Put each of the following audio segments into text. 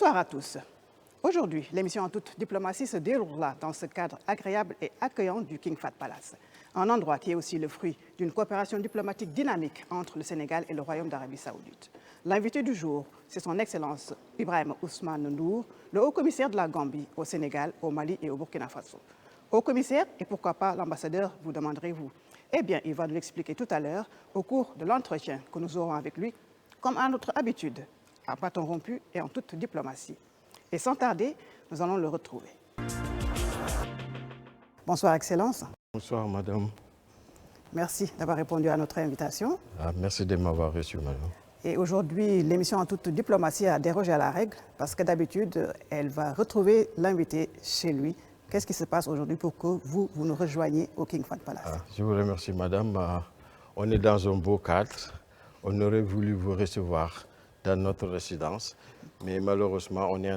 Bonsoir à tous. Aujourd'hui, l'émission En toute diplomatie se déroulera dans ce cadre agréable et accueillant du King Fahd Palace, un endroit qui est aussi le fruit d'une coopération diplomatique dynamique entre le Sénégal et le Royaume d'Arabie Saoudite. L'invité du jour, c'est son Excellence Ibrahima Ousmane Ndour, le haut-commissaire de la Gambie au Sénégal, au Mali et au Burkina Faso. Haut-commissaire et pourquoi pas l'ambassadeur, vous demanderez-vous? Eh bien, il va nous l'expliquer tout à l'heure au cours de l'entretien que nous aurons avec lui, comme à notre habitude, à bâton rompu et en toute diplomatie. Et sans tarder, nous allons le retrouver. Bonsoir, Excellence. Bonsoir, madame. Merci d'avoir répondu à notre invitation. Merci de m'avoir reçu, madame. Et aujourd'hui, l'émission En toute diplomatie a dérogé à la règle parce que d'habitude, elle va retrouver l'invité chez lui. Qu'est-ce qui se passe aujourd'hui pour que vous nous rejoigniez au King Fahd Palace? Je vous remercie, madame. On est dans un beau cadre. On aurait voulu vous recevoir dans notre résidence, mais malheureusement, on est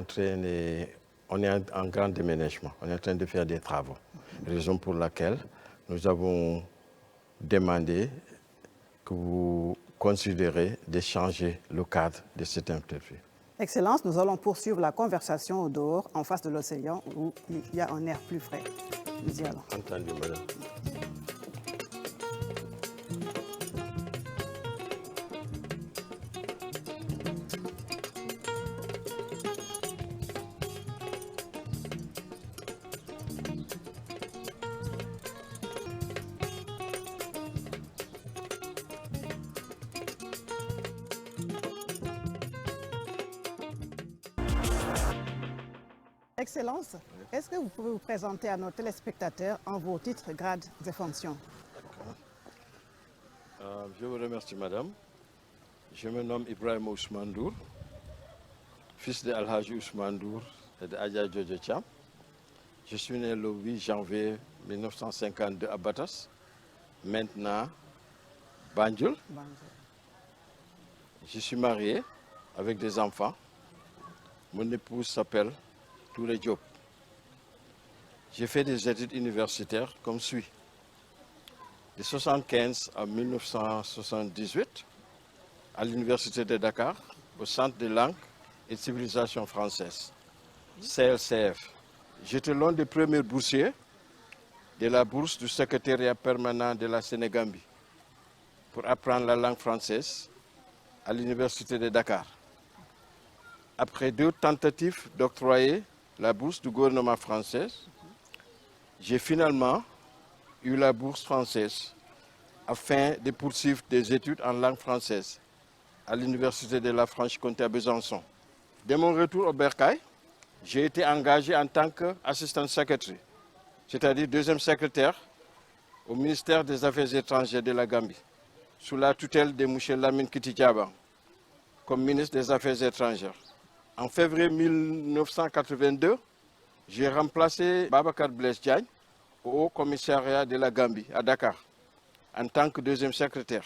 en grand déménagement. On est en train de faire des travaux. Raison pour laquelle nous avons demandé que vous considérez de changer le cadre de cette interview. Excellence, nous allons poursuivre la conversation au dehors, en face de l'océan, où il y a un air plus frais. Nous y allons. Entendu, madame. Excellence, est-ce que vous pouvez vous présenter à nos téléspectateurs en vos titres, grades et fonctions? Je vous remercie, madame. Je me nomme Ibrahima Ousmane Ndour, fils de Alhaji Ousmane Ndour et de Adja Jojo Thiam. Je suis né le 8 janvier 1952 à Batas, maintenant Banjul. Je suis marié avec des enfants. Mon épouse s'appelle Touré Diop. J'ai fait des études universitaires comme suit. De 1975 à 1978, à l'Université de Dakar, au Centre de langue et de civilisation française, CLCF. J'étais l'un des premiers boursiers de la bourse du secrétariat permanent de la Sénégambie pour apprendre la langue française à l'Université de Dakar. Après 2 tentatives d'octroyer la bourse du gouvernement français, j'ai finalement eu la bourse française afin de poursuivre des études en langue française à l'Université de la Franche-Comté à Besançon. Dès mon retour au Bercail, j'ai été engagé en tant qu'assistant secrétaire, c'est-à-dire 2e secrétaire au ministère des Affaires étrangères de la Gambie, sous la tutelle de M. Lamine Kiti Diaba, comme ministre des Affaires étrangères. En février 1982, j'ai remplacé Babacar Blaise Diagne au Haut Commissariat de la Gambie à Dakar en tant que 2e secrétaire.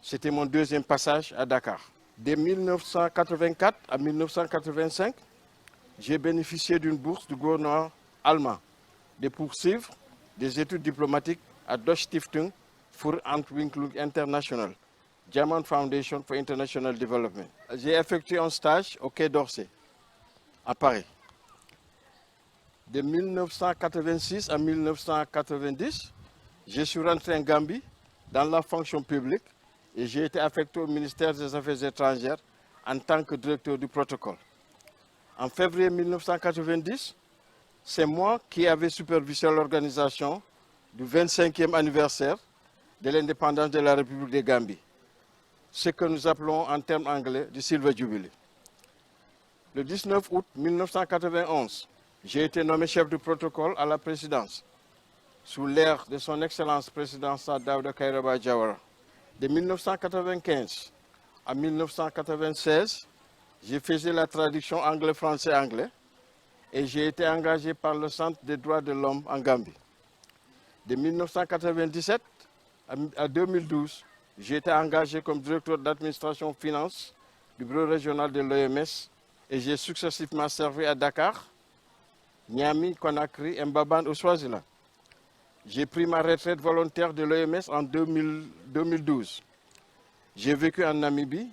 C'était mon 2e passage à Dakar. De 1984 à 1985, j'ai bénéficié d'une bourse du gouvernement allemand de poursuivre des études diplomatiques à Deutsche Stiftung für Entwicklung International, German Foundation for International Development. J'ai effectué un stage au Quai d'Orsay, à Paris. De 1986 à 1990, je suis rentré en Gambie dans la fonction publique et j'ai été affecté au ministère des Affaires étrangères en tant que directeur du protocole. En février 1990, c'est moi qui avais supervisé l'organisation du 25e anniversaire de l'indépendance de la République de Gambie, ce que nous appelons en termes anglais du Silver Jubilee. Le 19 août 1991, j'ai été nommé chef du protocole à la présidence, sous l'ère de son Excellence président Daouda Kairaba Jawara. De 1995 à 1996, j'ai fait la traduction anglais-français-anglais et j'ai été engagé par le Centre des droits de l'homme en Gambie. De 1997 à 2012, j'ai été engagé comme directeur d'administration finance du bureau régional de l'OMS et j'ai successivement servi à Dakar, Niamey, Conakry, Mbaban au Swaziland. J'ai pris ma retraite volontaire de l'OMS en 2012. J'ai vécu en Namibie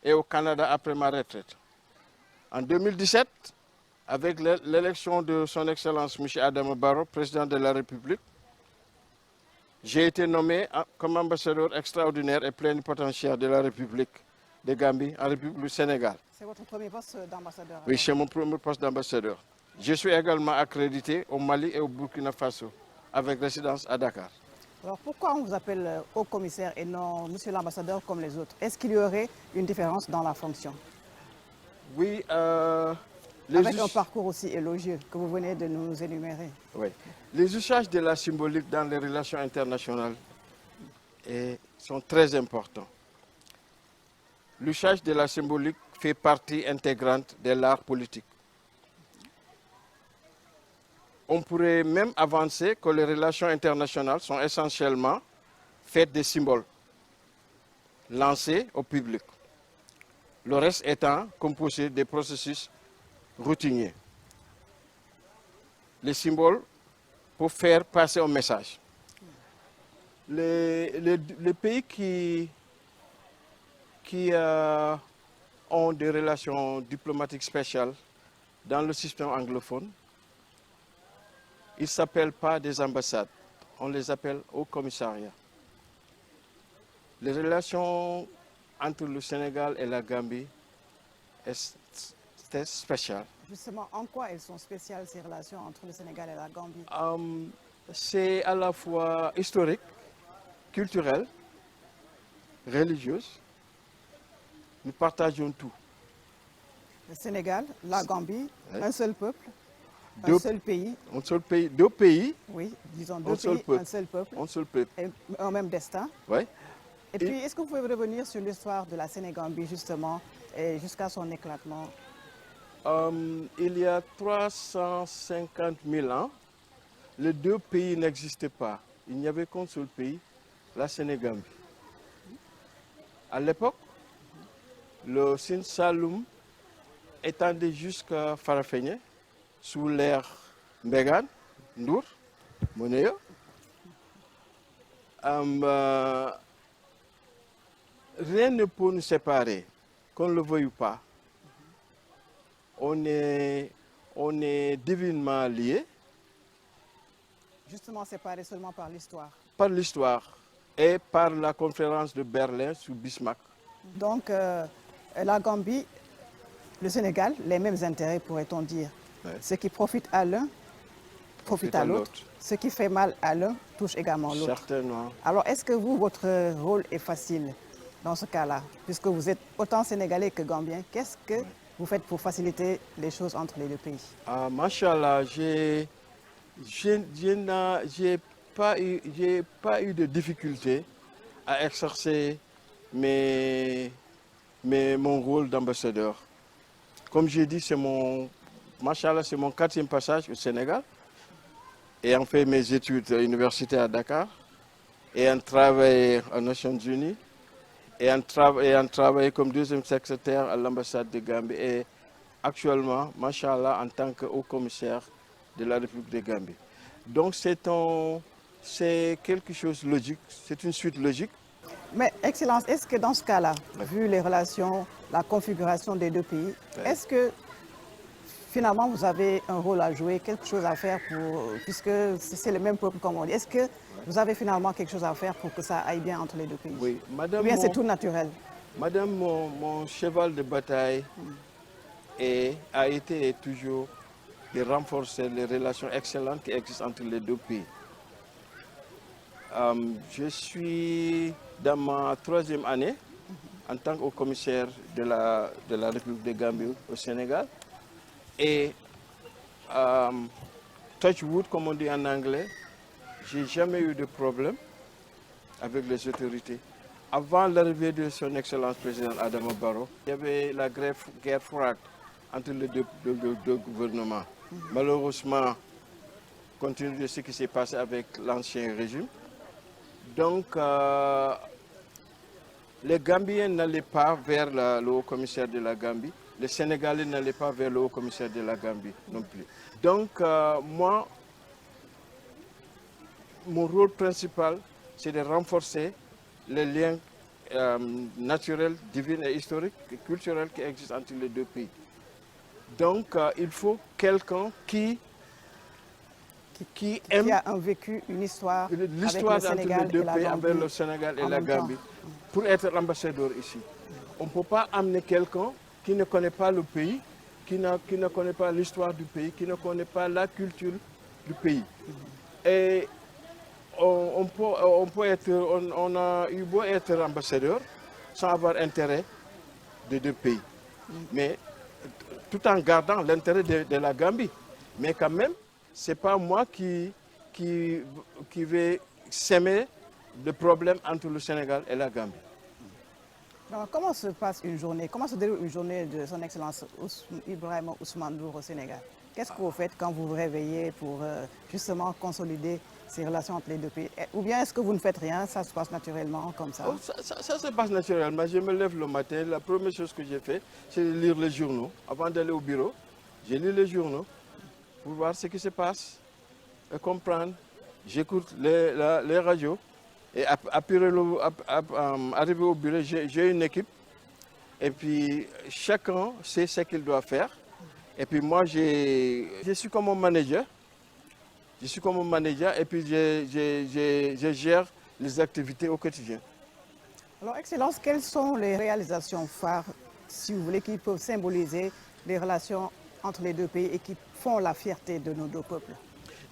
et au Canada après ma retraite. En 2017, avec l'élection de son Excellence M. Adama Barrow, président de la République, j'ai été nommé comme ambassadeur extraordinaire et plénipotentiaire de la République de Gambie en République du Sénégal. C'est votre premier poste d'ambassadeur? Oui, c'est mon premier poste d'ambassadeur. Je suis également accrédité au Mali et au Burkina Faso, avec résidence à Dakar. Alors pourquoi on vous appelle haut commissaire et non monsieur l'ambassadeur comme les autres? Est-ce qu'il y aurait une différence dans la fonction? Oui, avec un parcours aussi élogieux que vous venez de nous énumérer. Oui. Les usages de la symbolique dans les relations internationales sont très importants. L'usage de la symbolique fait partie intégrante de l'art politique. On pourrait même avancer que les relations internationales sont essentiellement faites de symboles lancés au public. Le reste étant composé des processus routiniers. Les symboles pour faire passer un message. Les pays qui ont des relations diplomatiques spéciales dans le système anglophone, ils ne s'appellent pas des ambassades, on les appelle hauts commissariats. Les relations entre le Sénégal et la Gambie sont spéciales. Justement, en quoi elles sont spéciales ces relations entre le Sénégal et la Gambie? C'est à la fois historique, culturel, religieuse. Nous partageons tout. Le Sénégal, la Gambie, oui. Un seul peuple, un seul pays. Un seul pays, deux pays. Oui, disons deux pays, un seul peuple. Un seul peuple. Et un même destin. Oui. Et puis, est-ce que vous pouvez revenir sur l'histoire de la Sénégambie, justement, jusqu'à son éclatement? Il y a 350 000 ans, les deux pays n'existaient pas. Il n'y avait qu'un seul pays, la Sénégambie. À l'époque, le Sine Saloum étendait jusqu'à Farafenni, sous l'ère Mbégan, Ndour, Monéo. Rien ne peut nous séparer, qu'on ne le veuille ou pas. On est divinement liés. Justement séparés seulement par l'histoire. Par l'histoire et par la conférence de Berlin sous Bismarck. Donc, la Gambie, le Sénégal, les mêmes intérêts, pourrait-on dire. Oui. Ce qui profite à l'un, profite à l'autre. Ce qui fait mal à l'un, touche également l'autre. Certainement. Alors, est-ce que vous, votre rôle est facile dans ce cas-là? Puisque vous êtes autant sénégalais que gambien, qu'est-ce que vous faites pour faciliter les choses entre les deux pays? Machallah, j'ai pas eu de difficulté à exercer mon rôle d'ambassadeur. Comme j'ai dit, c'est mon 4e passage au Sénégal. Ayant fait mes études universitaires à Dakar, ayant travaillé aux Nations Unies, ayant travaillé comme 2e secrétaire à l'ambassade de Gambie et actuellement, machallah, en tant que haut commissaire de la République de Gambie. Donc c'est quelque chose de logique, c'est une suite logique. Mais Excellence, est-ce que dans ce cas-là, vu les relations, la configuration des deux pays, est-ce que finalement vous avez un rôle à jouer, quelque chose à faire puisque c'est le même peuple comme on dit, est-ce que vous avez finalement quelque chose à faire pour que ça aille bien entre les deux pays? Oui, madame. Ou bien c'est tout naturel? Madame, mon cheval de bataille a été et toujours de renforcer les relations excellentes qui existent entre les deux pays. Je suis dans ma 3e année en tant que commissaire de la République de Gambie au Sénégal. Et touch wood, comme on dit en anglais, j'ai jamais eu de problème avec les autorités. Avant l'arrivée de son Excellence président Adama Barrow, il y avait la guerre froide entre les deux gouvernements. Malheureusement, compte tenu de ce qui s'est passé avec l'ancien régime, donc les Gambiens n'allaient pas vers le haut commissaire de la Gambie, les Sénégalais n'allaient pas vers le haut commissaire de la Gambie non plus. Donc moi, mon rôle principal, c'est de renforcer les liens naturels, divins et historiques et culturels qui existent entre les deux pays. Donc, il faut quelqu'un qui aime Qui a un vécu, une histoire avec l'histoire le entre les Sénégal deux et la pays, Gambie avec le Sénégal et en la même temps. Gambie, pour être ambassadeur ici. On ne peut pas amener quelqu'un qui ne connaît pas le pays, qui ne connaît pas l'histoire du pays, qui ne connaît pas la culture du pays. Et on a eu beau être ambassadeur sans avoir intérêt des deux pays. Mais tout en gardant l'intérêt de la Gambie. Mais quand même, ce n'est pas moi qui vais s'aimer le problème entre le Sénégal et la Gambie. Alors, comment se passe une journée, comment se déroule une journée de son Excellence Ibrahima Ousmane Ndour au Sénégal? Qu'est-ce que vous faites quand vous vous réveillez pour justement consolider ces relations entre les deux pays? Ou bien est-ce que vous ne faites rien, ça se passe naturellement comme ça? Oh, ça se passe naturellement. Je me lève le matin, la première chose que j'ai fait, c'est de lire les journaux. Avant d'aller au bureau, je lis les journaux pour voir ce qui se passe et comprendre. J'écoute les radios. Et arrivé au bureau, j'ai une équipe. Et puis, chacun sait ce qu'il doit faire. Et puis moi, je suis comme un manager. Je suis comme un manager et puis je gère les activités au quotidien. Alors, Excellence, quelles sont les réalisations phares, si vous voulez, qui peuvent symboliser les relations entre les deux pays et qui font la fierté de nos deux peuples?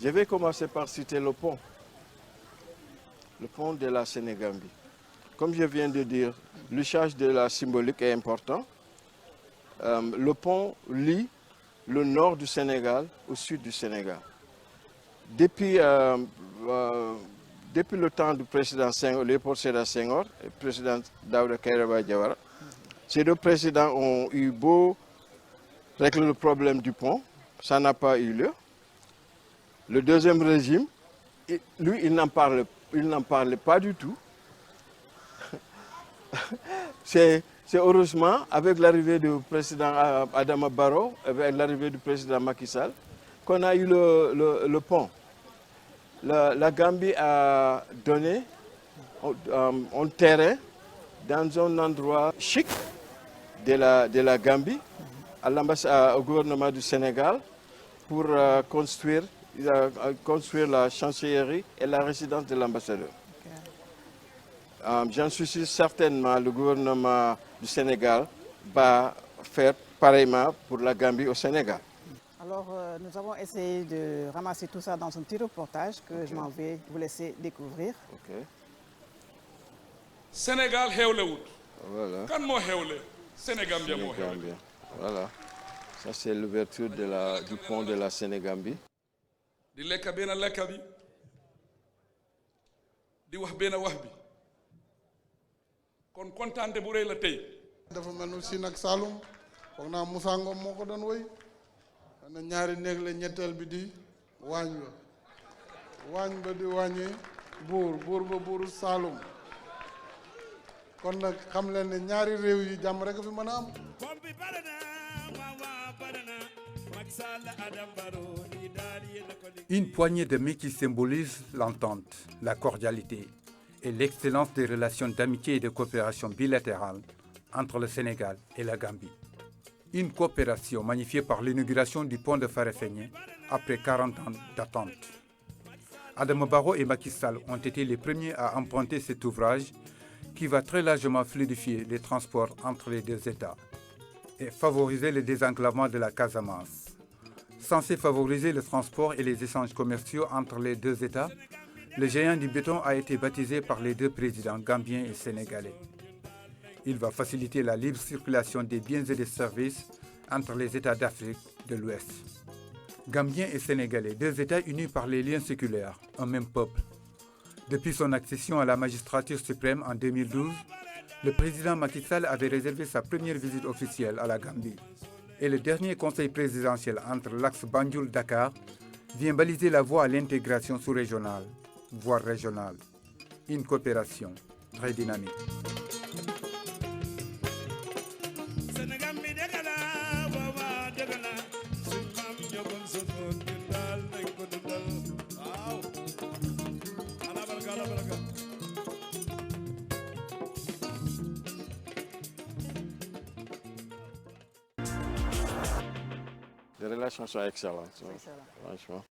Je vais commencer par citer le pont de la Sénégambie. Comme je viens de dire, l'usage de la symbolique est important. Le pont lie le nord du Sénégal au sud du Sénégal. Depuis le temps du président Léopold Sédar Senghor et le président Daouda Kairaba Diawara, ces deux présidents ont eu beau régler le problème du pont, ça n'a pas eu lieu. Le deuxième régime, lui, il n'en parlait pas du tout. C'est heureusement, avec l'arrivée du président Adama Barrow, avec l'arrivée du président Macky Sall, qu'on a eu le pont. La Gambie a donné un terrain dans un endroit chic de la Gambie, au gouvernement du Sénégal, pour construire la chancellerie et la résidence de l'ambassadeur. J'en suis sûr, certainement, le gouvernement du Sénégal va faire pareillement pour la Gambie au Sénégal. Alors, nous avons essayé de ramasser tout ça dans un petit reportage que je m'en vais vous laisser découvrir. Sénégal xewlewut. Voilà. Kan moo xewle? Sénégambia moo xewle. Sénégambia. Voilà. Ça, c'est l'ouverture du pont de la Sénégambie. Di lekka benn lekka bi. Di wax benn wax bi. Kon kontaante bu rëy la tey. dafa mel ni Sine ak Saloum foog naa Moussa Ngom moo ko doon woy na ñaari néeg la ñetteel bi di waañ ba di wàññi buur ba buuru Saloum kon nag xam leen ne ñaari réew yi jàmm rek fi mën a am. Une poignée de main qui symbolise l'entente, la cordialité et l'excellence des relations d'amitié et de coopération bilatérale entre le Sénégal et la Gambie. Une coopération magnifiée par l'inauguration du pont de Farafenni après 40 ans d'attente. Adama Barrow et Macky Sall ont été les premiers à emprunter cet ouvrage qui va très largement fluidifier les transports entre les deux États et favoriser le désenclavement de la Casamance. Censé favoriser le transport et les échanges commerciaux entre les deux États, le géant du béton a été baptisé par les deux présidents gambiens et sénégalais. Il va faciliter la libre circulation des biens et des services entre les États d'Afrique de l'Ouest. Gambiens et Sénégalais, deux États unis par les liens séculaires, un même peuple. Depuis son accession à la magistrature suprême en 2012, le président Macky Sall avait réservé sa première visite officielle à la Gambie. Et le dernier conseil présidentiel entre l'axe Banjul-Dakar vient baliser la voie à l'intégration sous-régionale, voire régionale. Une coopération très dynamique. relations sont excellentes. Excellent. Franchement.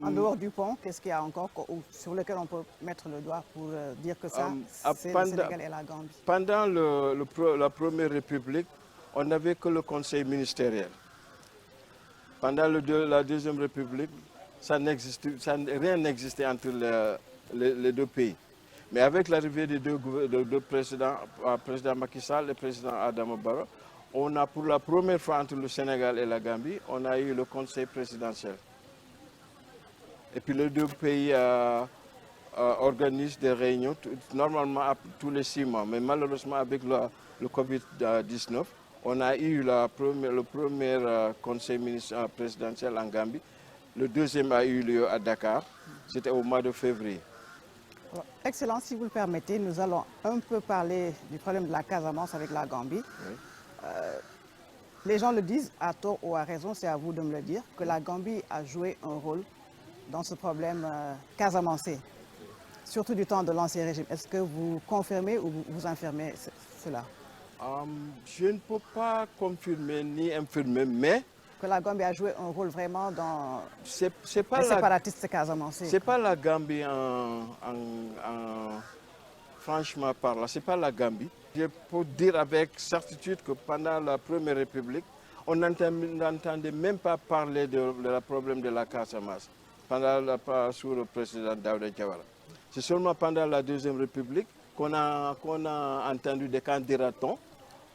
En dehors du pont, qu'est-ce qu'il y a encore sur lequel on peut mettre le doigt pour dire que ça, c'est le Sénégal et la Gambie? Pendant la Première République, on n'avait que le Conseil ministériel. Pendant la Deuxième République, rien n'existait entre les deux pays. Mais avec l'arrivée des deux présidents, président Macky Sall et le président Adama Barrow, on a pour la première fois entre le Sénégal et la Gambie, on a eu le Conseil présidentiel. Et puis les deux pays organisent des réunions normalement tous les 6 mois. Mais malheureusement avec le Covid-19, on a eu le premier conseil présidentiel en Gambie. Le deuxième a eu lieu à Dakar. C'était au mois de février. Excellent, si vous le permettez, nous allons un peu parler du problème de la Casamance avec la Gambie. Oui. Les gens le disent, à tort ou à raison, c'est à vous de me le dire, que la Gambie a joué un rôle dans ce problème casamancé, surtout du temps de l'Ancien Régime. Est-ce que vous confirmez ou vous infirmez cela? Je ne peux pas confirmer ni infirmer, mais... Que la Gambie a joué un rôle vraiment dans les séparatistes casamancés. Ce n'est pas la Gambie, franchement parlant, ce n'est pas la Gambie. Je peux dire avec certitude que pendant la Première République, on n'entendait même pas parler de la problème de la Casamance sous le président Daouda Diawara. C'est seulement pendant la Deuxième République qu'on a entendu des candidatons.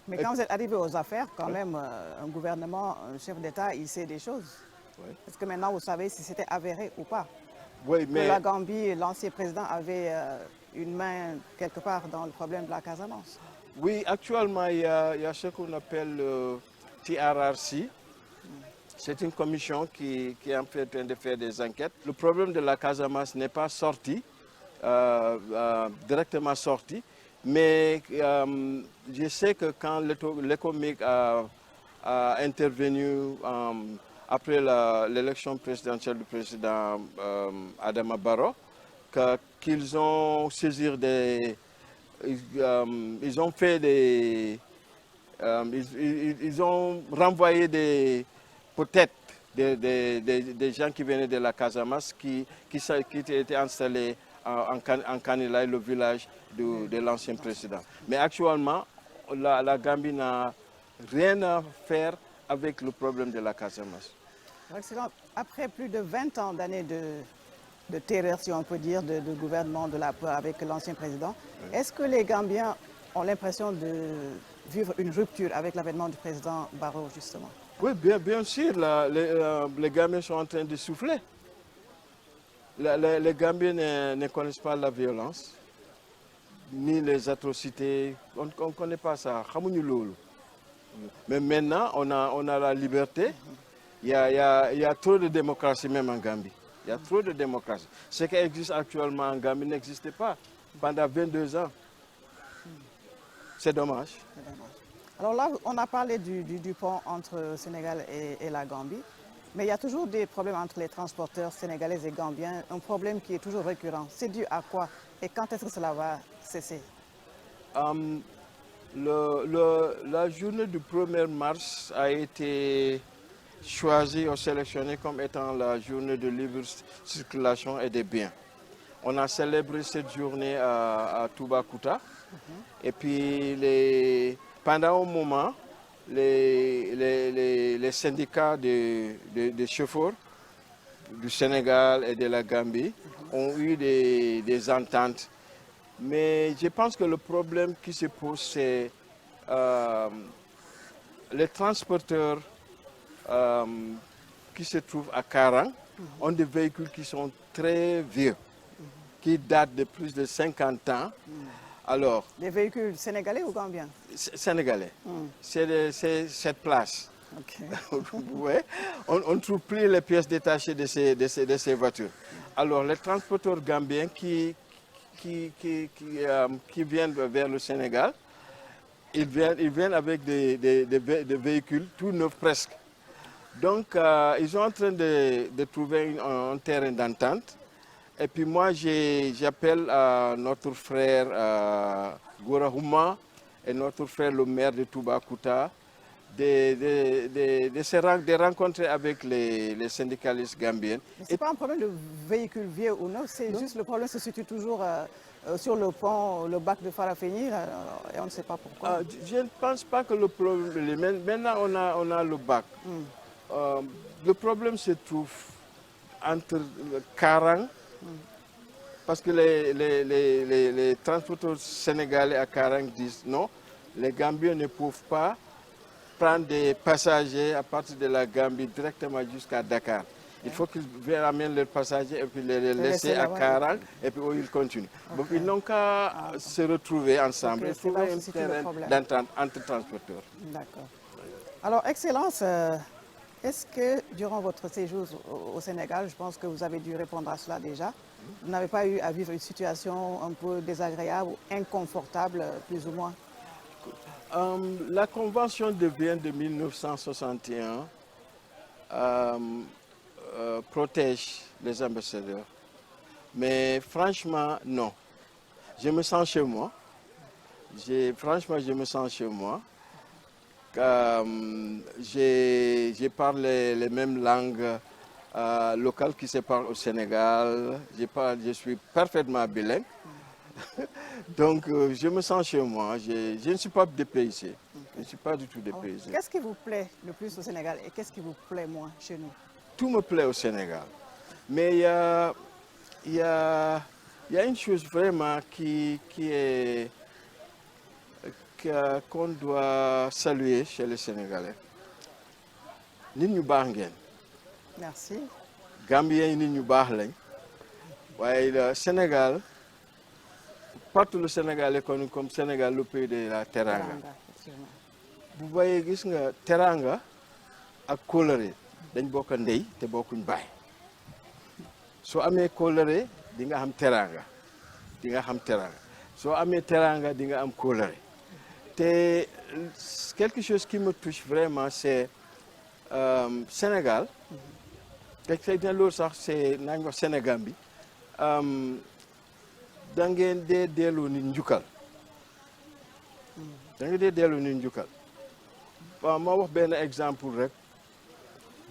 Mais quand vous êtes arrivé aux affaires, quand même, un gouvernement, un chef d'État, il sait des choses. Oui. Est-ce que maintenant vous savez si c'était avéré ou pas? Oui, mais... Que la Gambie, l'ancien président, avait une main quelque part dans le problème de la Casamance? Oui, actuellement, il y a ce qu'on appelle le TRRC. C'est une commission qui est en train de faire des enquêtes. Le problème de la Casamance n'est pas sorti, directement sorti. Mais je sais que quand l'ECOMIG a intervenu après l'élection présidentielle du président Adama Barrow, qu'ils ont saisi ils ont fait ils ont renvoyé peut-être des gens qui venaient de la Casamance qui étaient installés en Kanilai, le village de l'ancien président. Mais actuellement, la Gambie n'a rien à faire avec le problème de la Casamance. Excellent. Après plus de 20 ans d'années de terreur, si on peut dire, de gouvernement de la peur avec l'ancien président, oui. Est-ce que les Gambiens ont l'impression de vivre une rupture avec l'avènement du président Barrow, justement? Oui, bien sûr, les Gambiens sont en train de souffler. Les Gambiens ne connaissent pas la violence, ni les atrocités. On ne connaît pas ça. Mais maintenant, on a la liberté. Il y a trop de démocratie même en Gambie. Il y a trop de démocratie. Ce qui existe actuellement en Gambie n'existait pas pendant 22 ans. C'est dommage. Alors là, on a parlé du pont entre le Sénégal et la Gambie. Mais il y a toujours des problèmes entre les transporteurs sénégalais et gambiens, un problème qui est toujours récurrent. C'est dû à quoi et quand est-ce que cela va cesser? La journée du 1er mars a été choisie ou sélectionnée comme étant la journée de libre circulation et des biens. On a célébré cette journée à Toubacouta. Et puis pendant un moment, les syndicats de chauffeurs du Sénégal et de la Gambie ont eu des ententes. Mais je pense que le problème qui se pose, c'est les transporteurs qui se trouvent à Karang ont des véhicules qui sont très vieux, qui datent de plus de 50 ans. Alors, des véhicules sénégalais ou gambiens? Sénégalais. C'est cette place. Okay. Ouais. On ne trouve plus les pièces détachées de ces voitures. Alors, les transporteurs gambiens qui viennent vers le Sénégal, ils viennent avec des véhicules tout neufs presque. Donc, ils sont en train de trouver un terrain d'entente. Et puis moi, j'appelle notre frère Gourahuma et notre frère le maire de Toubacouta de rencontrer avec les syndicalistes gambiens. Ce n'est pas un problème de véhicule vieux ou neuf, c'est juste le problème se situe toujours sur le pont, le bac de Farafenni, et on ne sait pas pourquoi. Je ne pense pas que le problème... Maintenant, on a le bac. Le problème se trouve entre Karang, parce que les transporteurs sénégalais à Karang disent non, les Gambiens ne peuvent pas prendre des passagers à partir de la Gambie directement jusqu'à Dakar. Il faut qu'ils ramènent leurs passagers et puis les laisser à Karang et puis où ils continuent. Donc ils n'ont qu'à se retrouver ensemble et trouver un terrain d'entente entre transporteurs. D'accord. Alors, Excellence, est-ce que durant votre séjour au Sénégal, je pense que vous avez dû répondre à cela déjà, vous n'avez pas eu à vivre une situation un peu désagréable ou inconfortable, plus ou moins? La Convention de Vienne de 1961 protège les ambassadeurs. Mais franchement, non. Je me sens chez moi. Franchement, je me sens chez moi. Je parle les mêmes langues locales qui se parlent au Sénégal. Je suis parfaitement bilingue. Donc, je me sens chez moi. Je ne suis pas dépaysé. Je ne suis pas du tout dépaysé. Qu'est-ce qui vous plaît le plus au Sénégal et qu'est-ce qui vous plaît moins chez nous? Tout me plaît au Sénégal. Mais il y a une chose vraiment qu'on doit saluer chez les Sénégalais. Nit ñu baax ngeen. Merci. Gambiens yi nit ñu baax lañ. waaye le Sénégal, partout le Sénégal est connu comme Sénégal, le pays de la teranga. Bu bayee gis nga teranga ak kóllëre dañ bokk ndey te bokkuñ baay. Soo amee kóllëre di nga am teranga. Di nga xam teranga. Soo amee teranga di nga am kóllëre. Et quelque chose qui me touche vraiment, c'est Sénégal. C'est Sénégal. Da ngeen dee delloo nit njukkal. Da ngeen dee delloo nit njukkal. Waaw ma wax benn exemple rek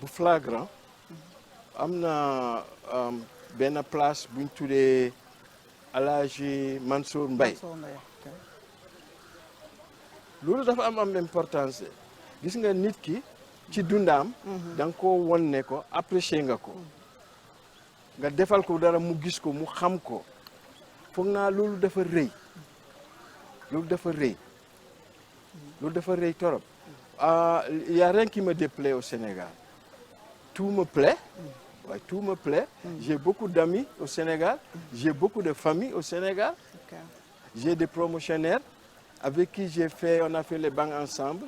bu flagrant. Am na benn place buñ tuddee Alhaji Mansour Mbaye. Loolu dafa am importance. Gis nga nit ki ci dundaam da nga ko won ne ko apprécier nga ko. Nga defal ko dara mu gis ko mu xam ko. Foog naa loolu dafa rëy. Loolu dafa rëy. Loolu dafa rëy torop. Il y a rien qui me déplaît au Sénégal. Tout me plaît. Ouais, tout me plaît. J'ai beaucoup d'amis au Sénégal. J'ai beaucoup de familles au Sénégal. J'ai des promotionnaires avec qui on a fait les banques ensemble,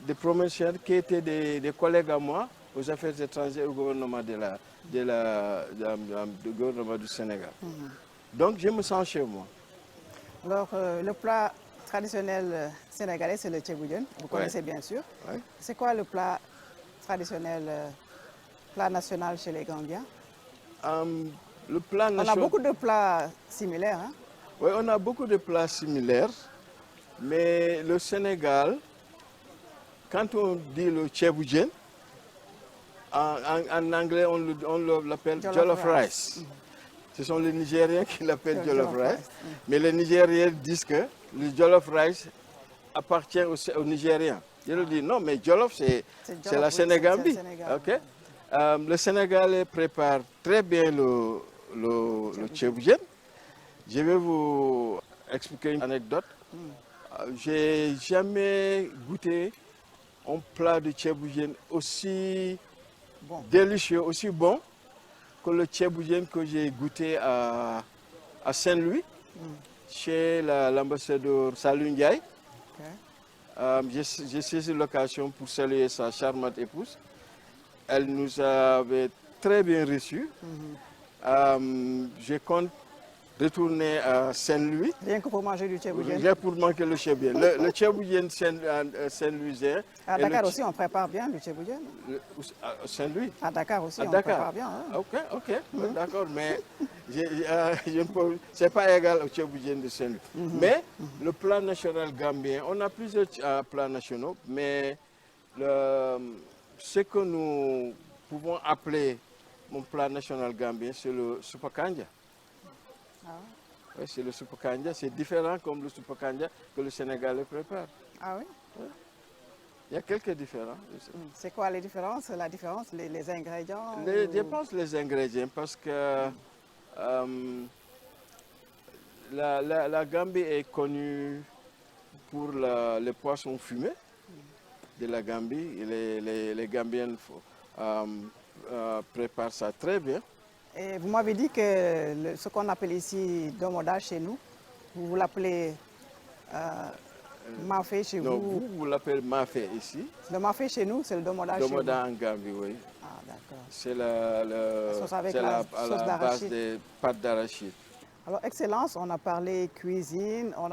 des promotionnaires qui étaient des collègues à moi aux affaires étrangères au gouvernement du gouvernement du Sénégal. Donc je me sens chez moi. Alors le plat traditionnel sénégalais, c'est le tchéboudienne, vous connaissez bien sûr. Ouais. C'est quoi le plat traditionnel, plat national chez les Gambiens? Le plat national... On a beaucoup de plats similaires. Hein? Oui, on a beaucoup de plats similaires. Mais le Sénégal, quand on dit le tchéboudienne, en anglais on l'appelle Jollof Rice. Ce sont les Nigériens qui l'appellent Jollof Rice. Mais les Nigériens disent que le Jollof Rice appartient aux Nigériens. Je leur dis non, mais Jollof c'est la Sénégambie. Okay? Le Sénégalais prépare très bien le tchéboudienne. Je vais vous expliquer une anecdote. J'ai jamais goûté un plat de tchéboudienne aussi délicieux, aussi bon que le tchéboudienne que j'ai goûté à Saint-Louis, chez l'ambassadeur Salou Ndiaye. J'ai saisi l'occasion pour saluer sa charmante épouse. Elle nous avait très bien reçus. Je compte retourner à Saint-Louis. Rien que pour manger du tchéboudienne. Rien pour manger le tchéboudienne. Le tchéboudienne Saint-Louisien. À Dakar aussi, on prépare bien du tchéboudienne. À Saint-Louis. À Dakar aussi, on Dakar. prépare bien. Hein? Ok, d'accord, mais c'est pas égal au tchéboudienne de Saint-Louis. Mais le plat national gambien, on a plusieurs plats nationaux, mais Ce que nous pouvons appeler mon plat national gambien, c'est le soupe kanja. Ah, Oui, c'est le soupe kanja. C'est différent comme le soupe kanja que le Sénégalais prépare. ah oui? Il y a quelques différences. C'est quoi les différences? La différence, les ingrédients? Je pense les ingrédients parce que la Gambie est connue pour les poissons fumés de la Gambie. Et les Gambiens préparent ça très bien. Et vous m'avez dit que ce qu'on appelle ici domoda chez nous, vous l'appelez mafé chez Donc, vous? vous l'appelez mafé ici. Le mafé chez nous, c'est le domoda chez vous? Domoda en Gambie, oui. Ah, d'accord. C'est sauce avec c'est la à sauce la base d'arachide. des pâtes d'arachide. Alors, Excellence, on a parlé cuisine, on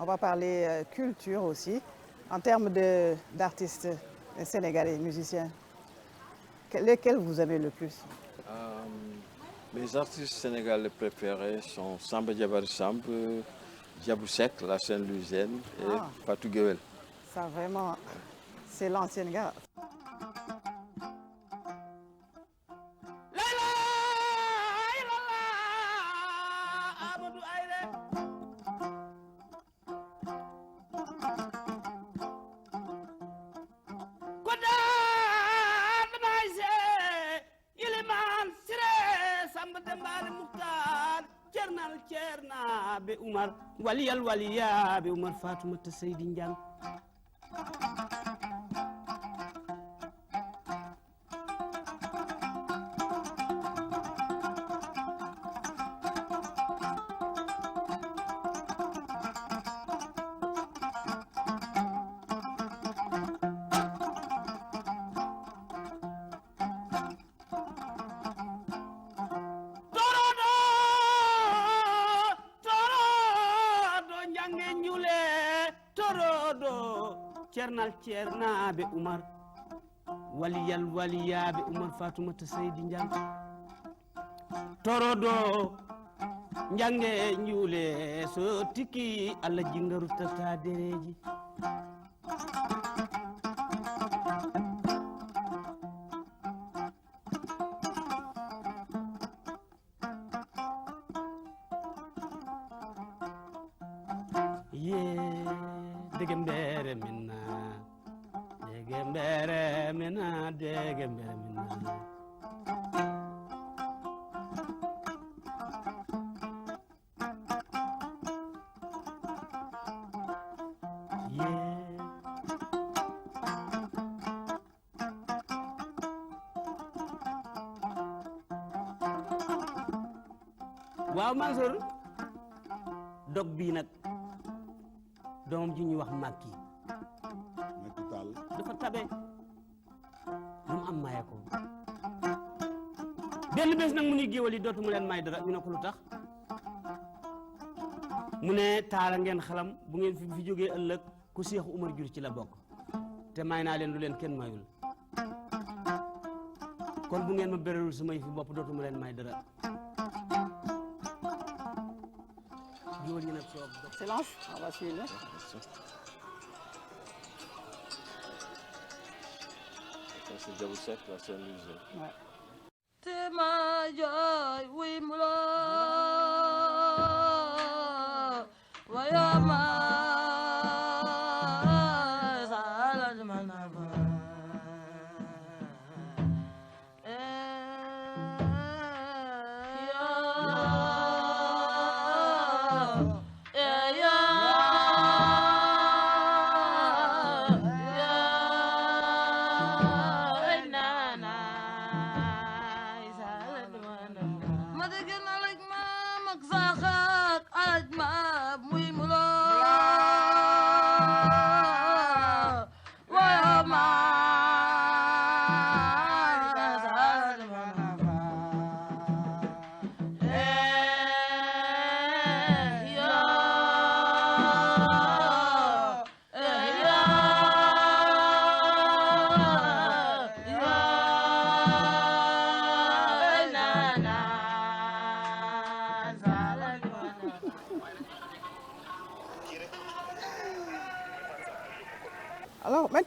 va parler culture aussi. En termes d'artistes sénégalais, musiciens, lesquels vous aimez le plus? Mes artistes sénégalais préférés sont Samba Diabary Samb, Diabou Seck, la Saint-Louisienne, et Fatou Guewel. Ça vraiment, c'est l'ancienne garde. be Umar waliyal waliya be Umar Fatoumata Seydi Ndiang cernal cernaɓe Umar waliyal waliyaɓe Umar Fatoumata Seydi Ndiang torodo jange ñuule so tikki Allah jingaru tata dereji ye dege mbere minna dege mbere minna dege mbere minna waaw Mansour dog bii nag doomam ji ñuy wax Macky Tall dafa tabe lu mu am maye ko benn bés nag mu ni géwal yi dootu mu leen may dara ñu ne ko lu tax mu ne taala ngeen xalam bu ngeen fi jógee ëllëg ku Seexu Umar jur ci la bokk te may naa leen lu leen kenn mayul kon bu ngeen ma béralul sama yëfi bopp dootu mu leen may dara géwal ñi nag soog Excellence, on va suivre. C'est Diabou Seck, la Saint-Louisienne. Ouais. Tema joy wimlo wayama salad manaba Mother,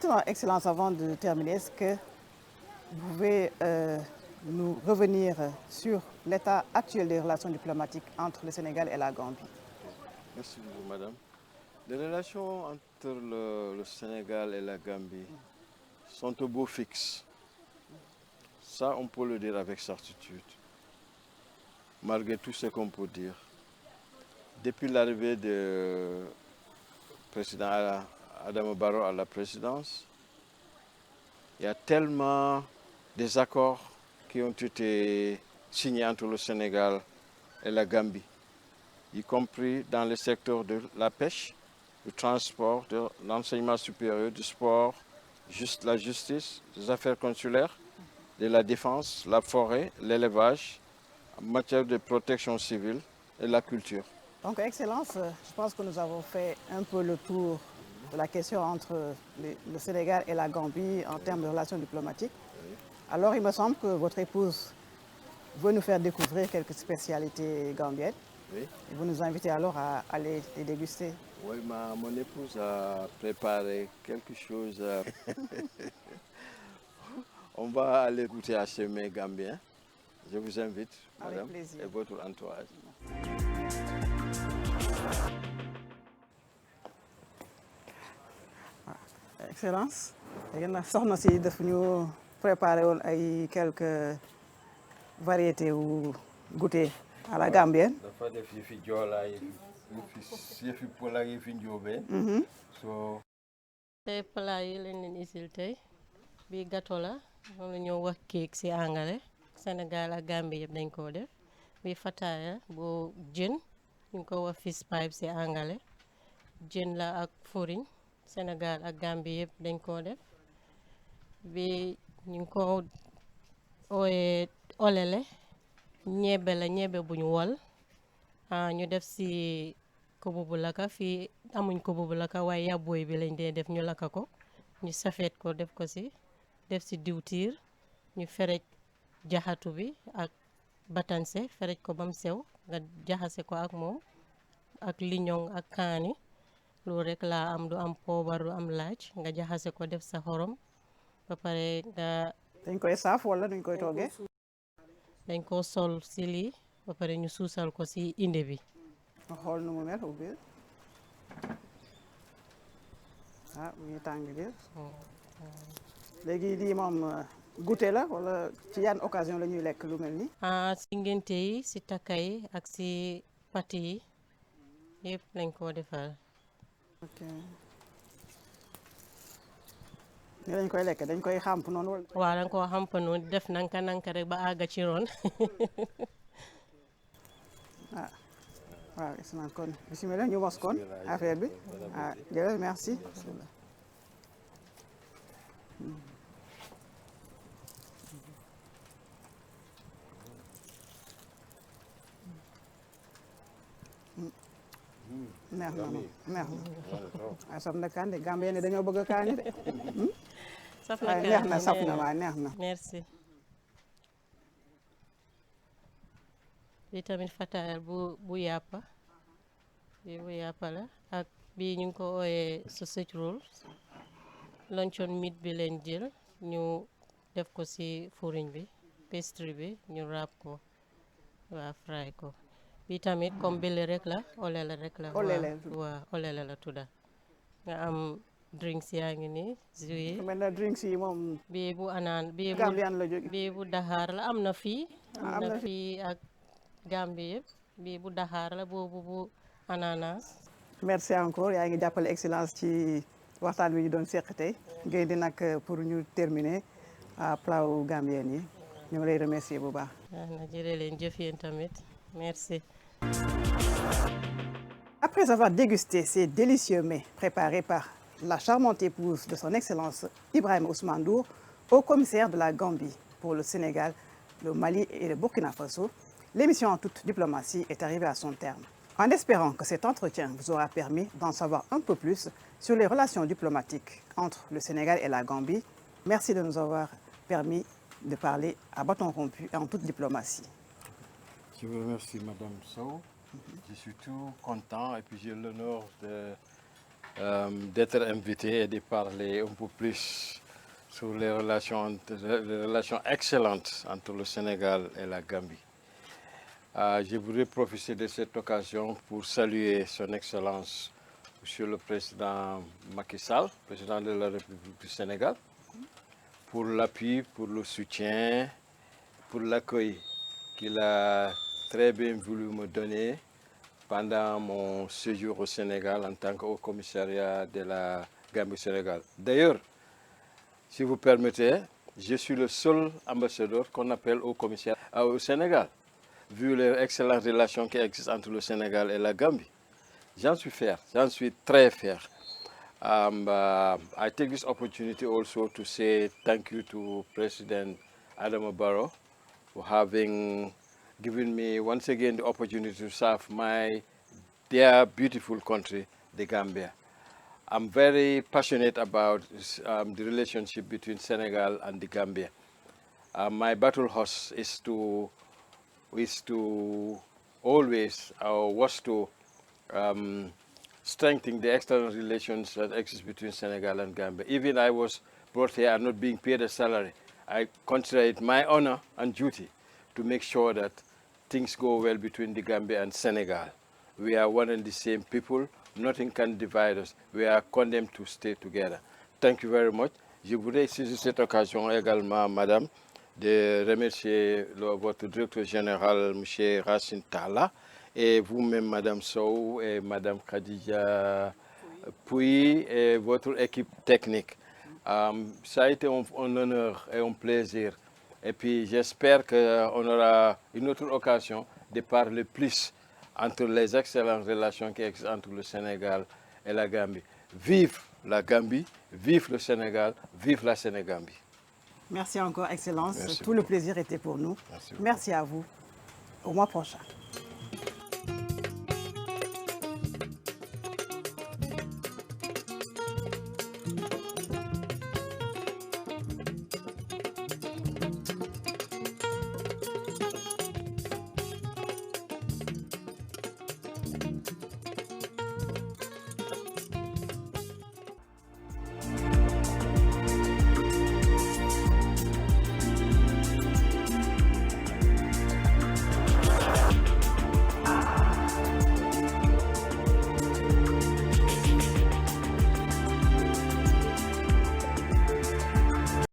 Maintenant, Excellence, avant de terminer, est-ce que vous pouvez nous revenir sur l'état actuel des relations diplomatiques entre le Sénégal et la Gambie? Merci beaucoup, madame. Les relations entre le Sénégal et la Gambie sont au beau fixe. Ça, on peut le dire avec certitude. Malgré tout ce qu'on peut dire. Depuis l'arrivée du président Adama Barrow à la présidence, il y a tellement des accords qui ont été signés entre le Sénégal et la Gambie, y compris dans le secteur de la pêche, du transport, de l'enseignement supérieur, du sport, la justice, des affaires consulaires, de la défense, la forêt, l'élevage, en matière de protection civile et la culture. Donc, Excellence, je pense que nous avons fait un peu le tour de la question entre le Sénégal et la Gambie en termes de relations diplomatiques. Alors, il me semble que votre épouse veut nous faire découvrir quelques spécialités gambiennes. Oui. Et vous nous invitez alors à aller les déguster. Oui, mon épouse a préparé quelque chose. On va aller goûter à ce mets gambien. Je vous invite, Avec madame, plaisir. et votre entourage. Excellence. Soxna si daf ñu préparé woon ay quelques variétés ou goûter à la gambienne. dafa def yëfi joolaa yëfi pël ak yëfi njóobeen. So tey plat yi lañ leen isil tey bii gâteau la moom la ñoo wax cake ci angale Sénégal ak Gambie yëpp dañ koo def bii fataaya bu jën ñu ngi ko wax fish pipe ci angale jën la ak furiñ Sénégal ak Gambie yëpp dañ koo def bi ñu ngi ko ooyee olele ñebbe la ñebbe bu ñu wol ñu def ci kobo bu laka fii amuñ kobo bu laka waaye yàbbooy bi lañ dee def ñu laka ko ñu safeet ko def ko ci def ci diwtiir ñu ferej jaxatu bi ak batanse ferej ko bam sew nga jaxase ko ak moom ak liñoŋ ak kaani loolu rek laa am du am poobar du am laaj nga jaxase ko def sa xorom ba pare nga dañ koy saaf wala duñ koy toggee? dañ ko sol ci lii ba pare ñu suusal ko ci inde bi nga xool nu mu mel ubbi mu ngi tàng jër. léegi lii moom goûter la wala ci yan occasion la ñuy lekk lu mel ni? ci ngénte yi ci takka yi ak ci pati yi yëpp lañ koo defal. ok ni lañ koy lekk dañ koy xàmp noonu wala? waaw dañ koo xàmp noonu def nanka rek ba àgga ci ron. waaw Excellence kon bismillah ñu mos kon affaire bi jërëjëf merci. neex na moom neex na waaye saf na kaani de Gambien ne dañoo bëgg a kaani de. saf na kaani neex na saf na waaye neex na. merci. bi tamit fataayal bu yàppa bi bu yàppa la ak bii ñu ngi ko ooyee sausage roll luncheon meat bi leen jël ñu def ko ci furiñ bi pastry bi ñu wrap ko waa fry ko bi tamit comme bile rek la olele rek la waa olele la tudda nga am drinks yaa ngi nii jus mel na drinks yi moom bii bu anaan Gambian la jóge bii bu daxaar la am na fii am na fii ak Gambie yëpp bii bu daxaar la boobu bu ananas. merci encore yaa ngi jàppale Excellence ci waxtaan wi ñu doon seq tey ngay di nag pour ñu terminer plat wu Gambien yi ñu ngi lay remercier bu baax. na jërë leen jëf yéen tamit merci. Après avoir dégusté ces délicieux mets préparés par la charmante épouse de son Excellence Ibrahima Ousmane Ndour, haut commissaire de la Gambie pour le Sénégal, le Mali et le Burkina Faso, l'émission En toute diplomatie est arrivée à son terme. En espérant que cet entretien vous aura permis d'en savoir un peu plus sur les relations diplomatiques entre le Sénégal et la Gambie, merci de nous avoir permis de parler à bâton rompu et en toute diplomatie. Je vous remercie, Madame Sow. Je suis tout content et puis j'ai l'honneur d'être invité et de parler un peu plus sur les relations excellentes entre le Sénégal et la Gambie. Je voudrais profiter de cette occasion pour saluer son Excellence, Monsieur le Président Macky Sall, Président de la République du Sénégal, pour l'appui, pour le soutien, pour l'accueil qu'il a très bien voulu me donner pendant mon séjour au Sénégal en tant qu'au commissariat de la Gambie-Sénégal. D'ailleurs, si vous permettez, je suis le seul ambassadeur qu'on appelle au commissariat au Sénégal, vu les excellentes relations qui existent entre le Sénégal et la Gambie. J'en suis fier, j'en suis très fier. I take this opportunity also to say thank you to President Adama Barrow for having given me once again the opportunity to serve my dear, beautiful country, the Gambia. I'm very passionate about the relationship between Senegal and the Gambia. My battle horse is to always, was to strengthen the external relations that exist between Senegal and Gambia. Even I was brought here and not being paid a salary. I consider it my honor and duty to make sure that things go well between the Gambia and Senegal. We are one and the same people. Nothing can divide us. We are condemned to stay together. Thank you very much. Je voudrais saisir cette occasion également, Madame, de remercier votre directeur général, M. Racine Talla, et vous-même, Madame Sow, et Madame Khadija Pouy, et votre équipe technique. Ça a été un honneur et un plaisir. Et puis j'espère qu'on aura une autre occasion de parler plus entre les excellentes relations qui existent entre le Sénégal et la Gambie. Vive la Gambie, vive le Sénégal, vive la Sénégambie. Merci encore, Excellence. Merci Tout le plaisir était pour nous. Merci Merci à vous. Au mois prochain.